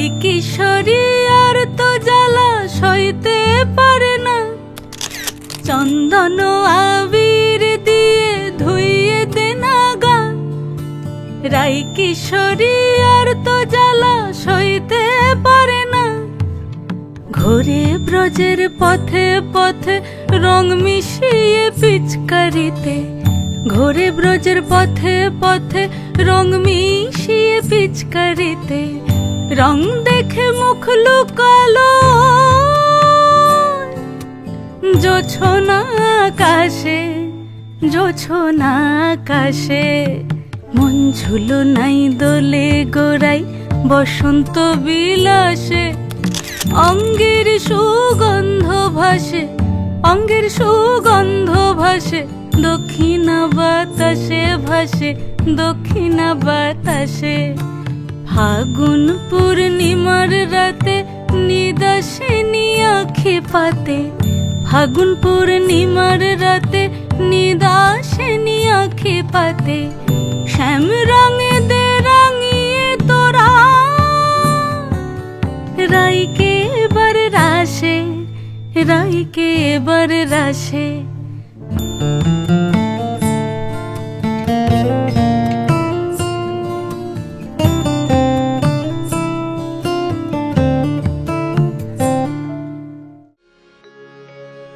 রাই কিশোরী আর তো জ্বালা সইতে পারে না, চন্দন আবির দিয়ে ধুইয়ে দে না গা। রাই কিশোরী আর তো জ্বালা সইতে পারে না, ঘোরে ব্রজের পথে পথে রং মিশিয়ে পিচকারিতে, ঘোরে ব্রজের পথে পথে রং মিশিয়ে পিচকারিতে, রং দেখে মুখ লুকালো জোছনা আকাশে, জোছনা আকাশে। মন ঝুলো নাই দোলে গোড়াই বসন্ত বিলাসে, অঙ্গের সুগন্ধ ভাসে, অঙ্গের সুগন্ধ ভাসে, দক্ষিণা বাতাসে ভাসে, দক্ষিণা বাতাসে। ফাগুন পূর্ণিমার রাতে নিদাসিনী আঁখি পাতে, ফাগুন পূর্ণিমার রাতে নিদাসিনী আঁখি পাতে, শ্যাম রঙে দে রাঙিয়ে তোরা রাইকে এবার রাশে, রাইকে এবার রাশে।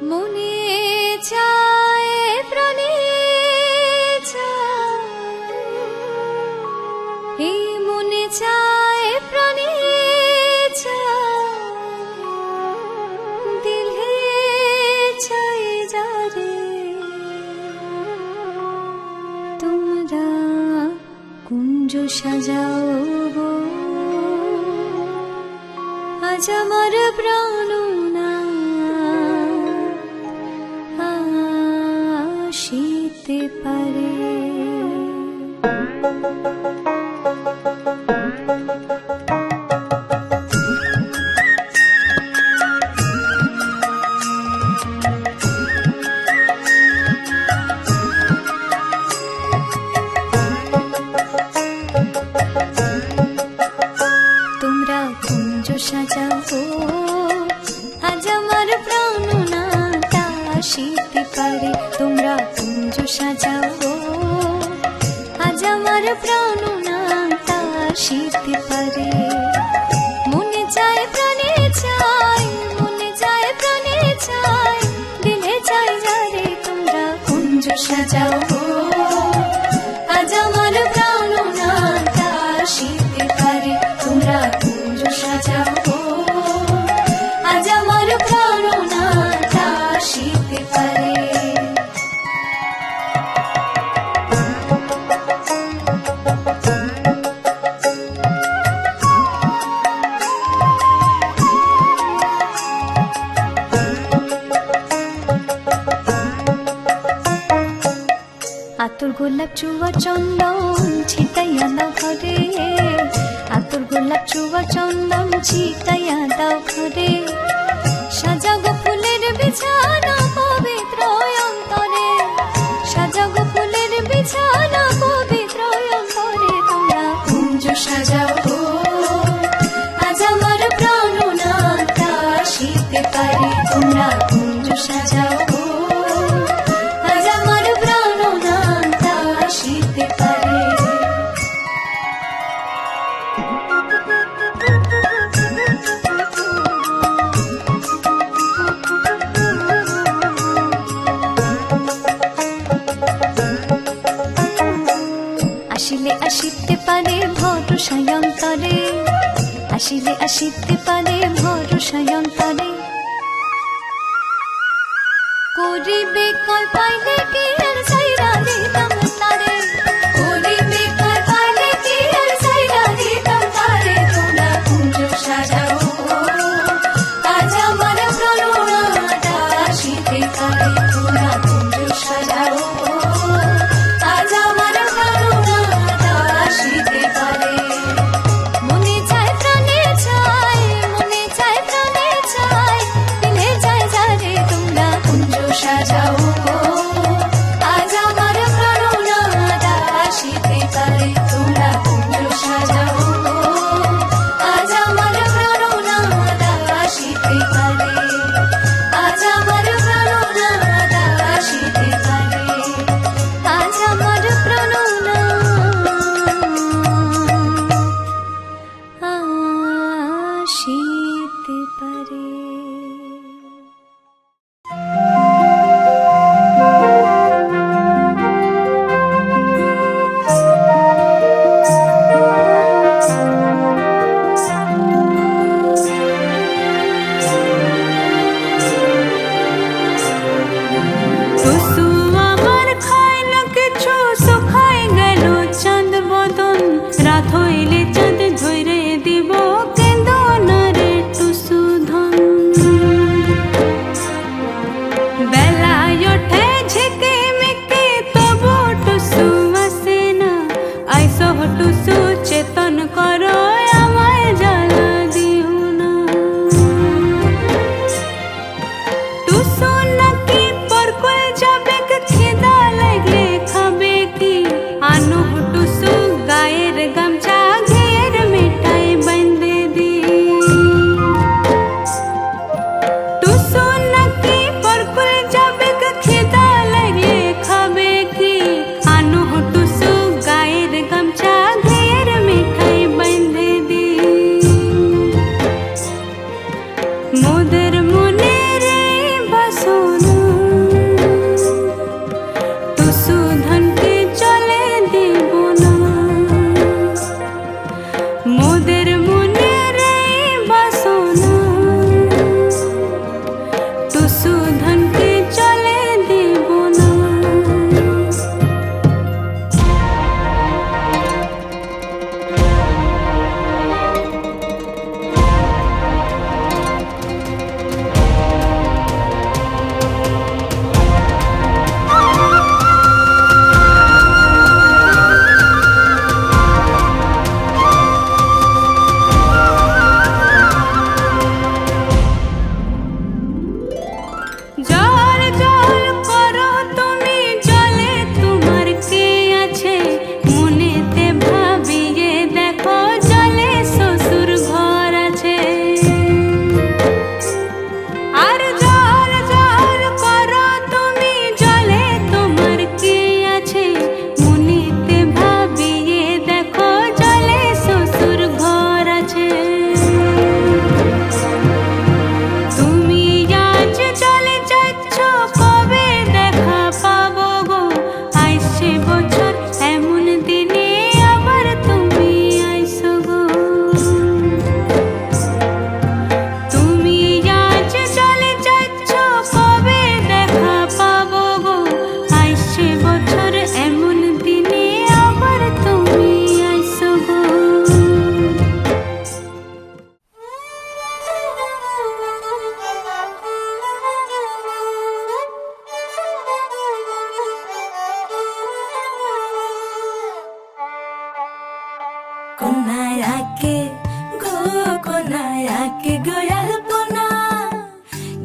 মনে চায় প্রাণে চায়, এই মনে চায় প্রাণে চায়, দিলে চাই যারে তোমরা কুঞ্জ সাজাও গো, আজ আমার প্রাণ আসিতে পারে। তোমরা কুঞ্জ সাজাও গো, আজ আমার প্রাণনাটা আসিতে পারে। তোমরা কুঞ্জ সাজাও গো, আজ আমার প্রাণনাটা আসিতে পারে। মনে চায় প্রাণে চাই, মনে চায় প্রাণে চাই, দিলে চাই যারে তোমরা কুঞ্জ সাজাও গো, আজ আমার প্রাণনাটা আসিতে পারে। তোমরা কুঞ্জ সাজাও গো, আজ আমার প্রাণনাটা আসিতে পারে। আতর গোলাপ চুয়া চন্দন ছিটাইয়া দাও ঘরে, আতর গোলাপ চুয়া চন্দন ছিটাইয়া দাও ঘরে। সাজাগো ফুলের বিছানা পবিত্র অন্তরে, সাজাগো ফুলের বিছানা পবিত্র অন্তরে। তোমরা কুঞ্জ সাজাও গো, আজ আমার প্রাণনাটা আসিতে পারে। তোমরা কুঞ্জ সাজাও গো, আজ আমার প্রাণনাটা আসিতে পারে। আসিলে আসিতে পারে ভরসায় অন্তরে, আসিলে আসিতে পারে ভরসায় অন্তরে। করিবে কয় পাইলে কি আর সাইরা দিতাম তারে, করিবে কয় পাইলে কি আর সাইরা দিতাম তারে। তোমরা কুঞ্জ সাজাও গো, আজ আমার প্রাণনাটা আসিতে পারে। তোমরা কুঞ্জ সাজাও গো, আজ আমার প্রাণনাটা আসিতে পারে। মনে চায় প্রাণে চায়, মনে চায় প্রাণে চায়, দিলে চায় যারে তোমরা কুঞ্জ সাজাও গো, রাত হইলে চাঁদ ধরে দিব কেন্দনারে টুসু ধন বেলায় ওঠে ঝেঁকে মেকে তবু টুসু আসে না আইস টুসু চেতন করো আমায় জ্বালা দিও না টুসু নাকি পরকুল যাবে খিদা লাগলে খাবে কি আনো টুসু গায়ের গামছা ঘের মিঠাই বাঁধে দি টুসু নাকি পরকুল যাবে খিদা লাগলে খাবে কি আনো টুসু গায়ের গামছা ঘের মিঠাই বাঁধে দি মোদের মনে রে বাসনা টুসু ধনকে চলে দেব না মোদের মনে রে বাসনা টুসু ধনকে চলে দেব না জল জল করো তুমি জলে তোমার কে আছে মনেতে ভাবিয়ে দেখো জলে শ্বশুর ঘর আছে আর জল জল করো তুমি জলে তোমার কে আছে মনেতে ভাবিয়ে দেখো জলে শ্বশুর ঘর আছে তুমি আজ চলে যাচ্ছ কবে দেখা পাবো গো আইসে বছর এমন দিনে আবার তুমি আইসো গো তুমি আজ চলে যাচ্ছ কবে দেখা পাবো গো আইসে বছর এমন দিনে আবার তুমি আইসো গো কোনায়াকে গো কোনায়াকে গোয়াল পোনা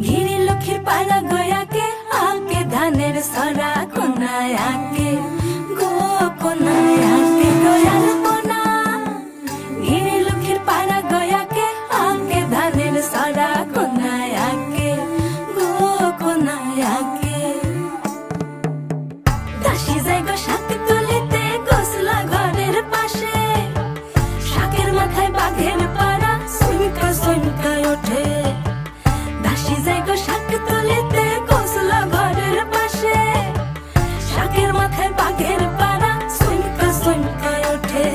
ঘিরি লক্ষ্মীর পাড়া গয়াকে আকে ধানের সরা কোনায়াকে গো কোনায়াকে গোয়াল পোনা ঘিরি লক্ষ্মীর পাড়া গয়াকে আকে ধানের সরা কোনায়াকে গো কোনায়াকে দাসী যায় গো শাক তুলিতে গোসলা ঘরের পাশে শাকের মাথায় বাঘের পাড়া সুনকা সুনকা ওঠে দাসী যায় গো শাক তুলিতে গোসলা ঘরের পাশে শাকের মাথায় বাঘের পাড়া সুনকা সুনকা ওঠে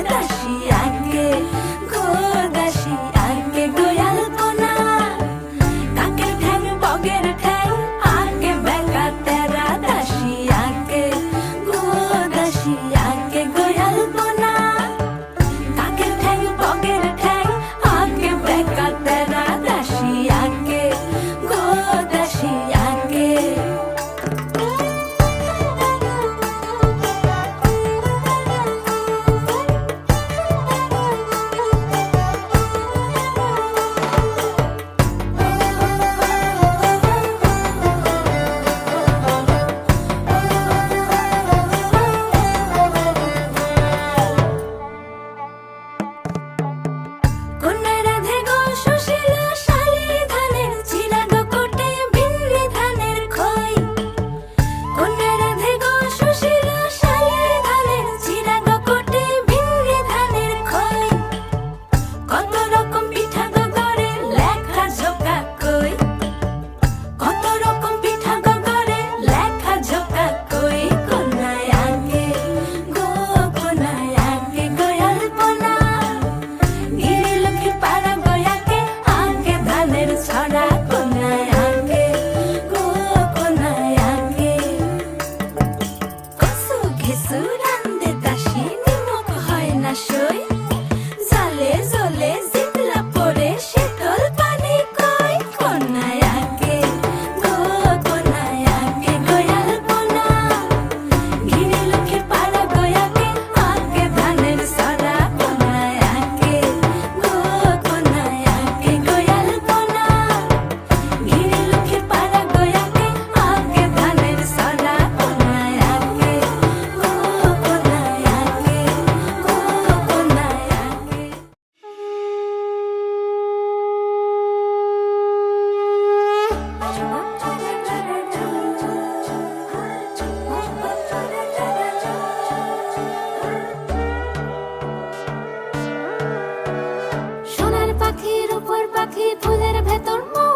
পাখি ফুলের ভেতর মৌ,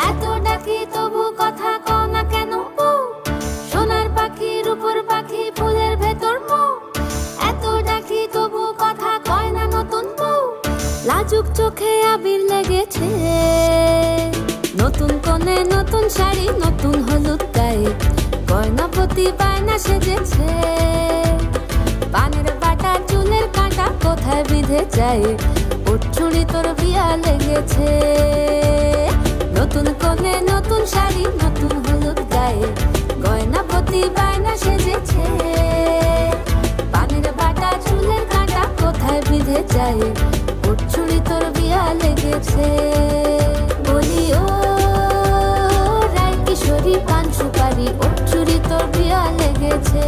এত ডাকি তবু কথা কও না কেন বউ? সোনার পাখি রূপোর পাখি ফুলের ভেতর মৌ, এত ডাকি তবু কথা কয় না নতুন বউ। লাজুক চোখে আবির লেগেছে, নতুন কোণে নতুন শাড়ি নতুন হলুদ গায়ে, গয়নাপতি বায়না সেজেছে। পানের বাটা চুলের কাঁটা কোথায় বিঁধে যায়, ওর চুড়ি তোর বিয়া লেগেছে। নতুন কোণে নতুন শাড়ি নতুন হলুদ গায়ে, গয়নাপতি বায়না সেজেছে। পানের বাটা চুলের কাঁটা কোথায় বিঁধে যায়, ওর চুড়ি তোর বিয়া লেগেছে। বলি ও রায় কিশোরী পান সুপারি, ওর চুড়ি তোর বিয়া লেগেছে।